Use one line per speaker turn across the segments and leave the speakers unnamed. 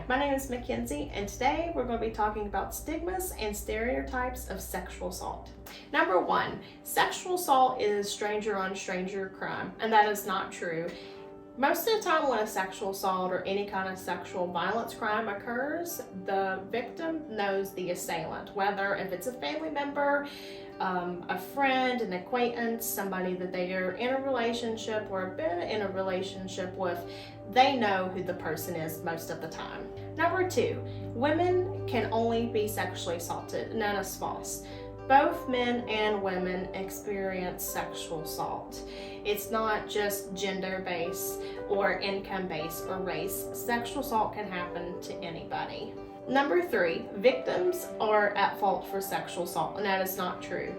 Hi, my name is McKenzie, and today we're going to be talking about stigmas and stereotypes of sexual assault. Number one, sexual assault is stranger on stranger crime, and that is not true. Most of the time when a sexual assault or any kind of sexual violence crime occurs, the victim knows the assailant, whether if it's a family member, a friend, an acquaintance, somebody that they are in a relationship or have been in a relationship with, they know who the person is most of the time. Number two, women can only be sexually assaulted, and that is false. Both men and women experience sexual assault. It's not just gender-based or income-based or race. Sexual assault can happen to anybody. Number three, victims are at fault for sexual assault, and that is not true.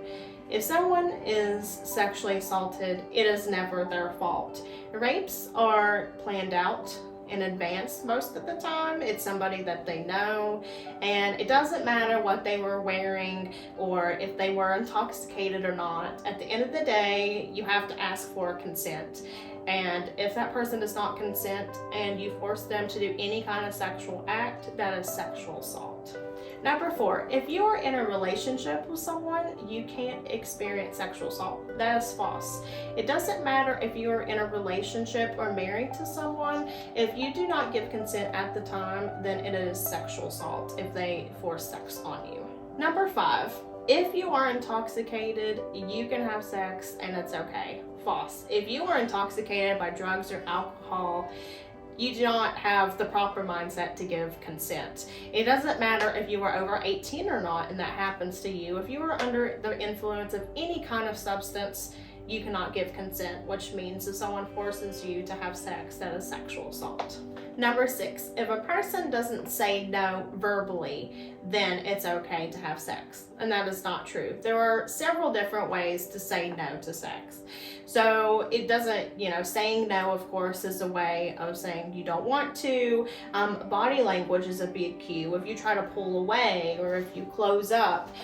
If someone is sexually assaulted, it is never their fault. Rapes are planned out in advance most of the time. It's somebody that they know, and it doesn't matter what they were wearing or if they were intoxicated or not. At the end of the day, you have to ask for consent. And if that person does not consent and you force them to do any kind of sexual act, that is sexual assault. Number four, if you are in a relationship with someone, you can't experience sexual assault. That is false. It doesn't matter if you are in a relationship or married to someone. If you do not give consent at the time, then it is sexual assault if they force sex on you. Number five, if you are intoxicated, you can have sex and it's okay. False. If you are intoxicated by drugs or alcohol, you do not have the proper mindset to give consent. It doesn't matter if you are over 18 or not and that happens to you. If you are under the influence of any kind of substance, you cannot give consent, which means if someone forces you to have sex, that is sexual assault. Number six, if a person doesn't say no verbally, then it's okay to have sex. And that is not true. There are several different ways to say no to sex. So it doesn't, saying no, of course, is a way of saying you don't want to. Body language is a big cue. If you try to pull away or if you close up,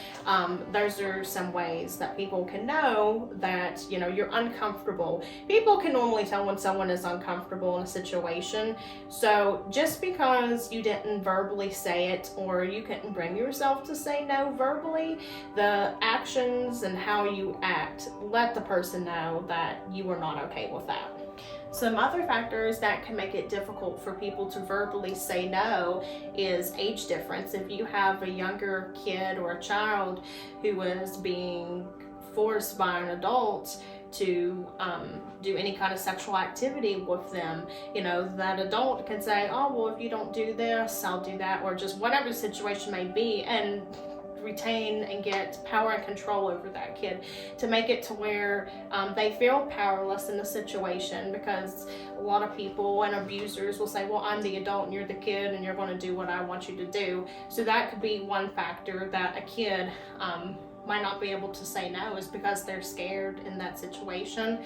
those are some ways that people can know that, you're uncomfortable. People can normally tell when someone is uncomfortable in a situation. So just because you didn't verbally say it or you couldn't bring yourself to say no verbally, the actions and how you act let the person know that you are not okay with that. Some other factors that can make it difficult for people to verbally say no is age difference. If you have a younger kid or a child who is being forced by an adult to do any kind of sexual activity with them, that adult can say, oh, well, if you don't do this, I'll do that, or just whatever the situation may be, and retain and get power and control over that kid to make it to where they feel powerless in the situation, because a lot of people and abusers will say, well, I'm the adult and you're the kid and you're going to do what I want you to do. So that could be one factor that a kid might not be able to say no, is because they're scared in that situation.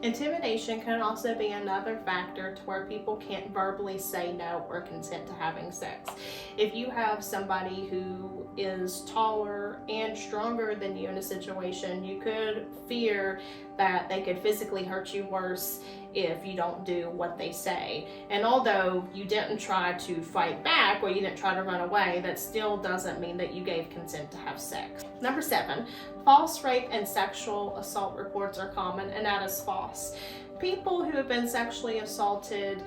Intimidation can also be another factor to where people can't verbally say no or consent to having sex. If you have somebody who is taller and stronger than you in a situation, you could fear that they could physically hurt you worse if you don't do what they say. And although you didn't try to fight back or you didn't try to run away, that still doesn't mean that you gave consent to have sex. Number seven, false rape and sexual assault reports are common, and that is false. People who have been sexually assaulted,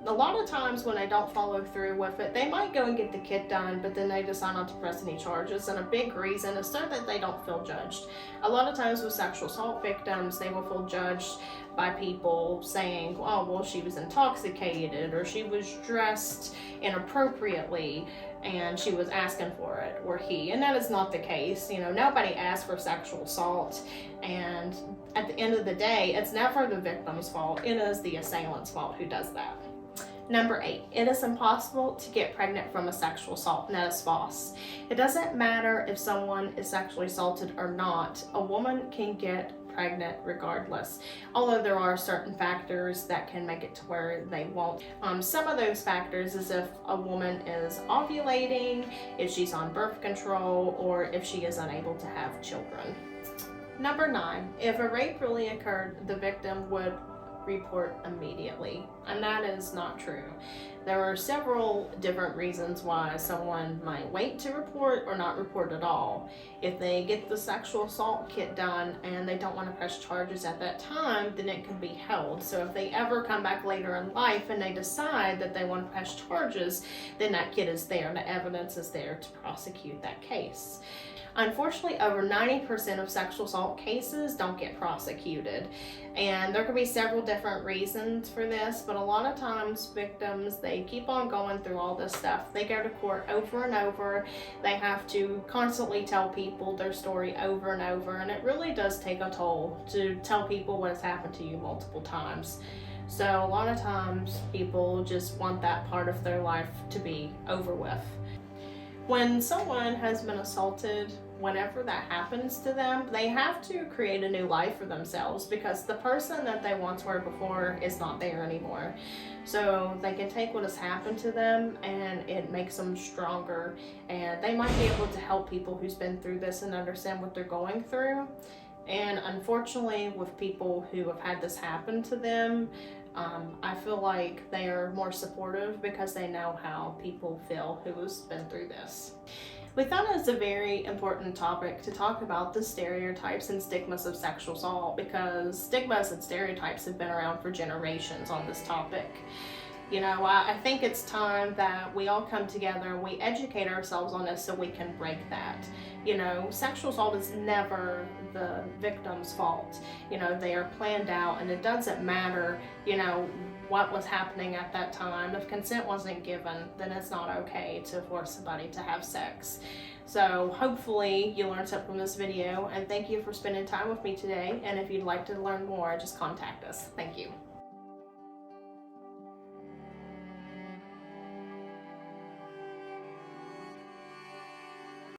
a lot of times when they don't follow through with it, they might go and get the kit done, but then they decide not to press any charges. And a big reason is so that they don't feel judged. A lot of times with sexual assault victims, they will feel judged by people saying, oh, well, she was intoxicated, or she was dressed inappropriately and she was asking for it, or he. And that is not the case. Nobody asks for sexual assault. And at the end of the day, it's never the victim's fault. It is the assailant's fault who does that. Number eight, it is impossible to get pregnant from a sexual assault, and that is false. It doesn't matter if someone is sexually assaulted or not. A woman can get pregnant regardless, although there are certain factors that can make it to where they won't. Some of those factors is if a woman is ovulating, if she's on birth control, or if she is unable to have children. Number 9, if a rape really occurred, the victim would report immediately, and that is not true. There are several different reasons why someone might wait to report or not report at all. If they get the sexual assault kit done and they don't want to press charges at that time, then it can be held. So if they ever come back later in life and they decide that they want to press charges, then that kit is there and the evidence is there to prosecute that case. Unfortunately, over 90% of sexual assault cases don't get prosecuted. And there could be several different reasons for this, but a lot of times victims, they keep on going through all this stuff. They go to court over and over. They have to constantly tell people their story over and over, and it really does take a toll to tell people what has happened to you multiple times. So a lot of times people just want that part of their life to be over with. When someone has been assaulted, whenever that happens to them, they have to create a new life for themselves because the person that they once were before is not there anymore. So they can take what has happened to them and it makes them stronger, and they might be able to help people who's been through this and understand what they're going through. And unfortunately, with people who have had this happen to them, I feel like they are more supportive because they know how people feel who's been through this. We thought it was a very important topic to talk about the stereotypes and stigmas of sexual assault because stigmas and stereotypes have been around for generations on this topic. You know, I think it's time that we all come together and we educate ourselves on this so we can break that. You know, sexual assault is never the victim's fault. You know, they are planned out, and it doesn't matter, you know, what was happening at that time. If consent wasn't given, then it's not okay to force somebody to have sex. So hopefully you learned something from this video, and thank you for spending time with me today. And if you'd like to learn more, just contact us. Thank you.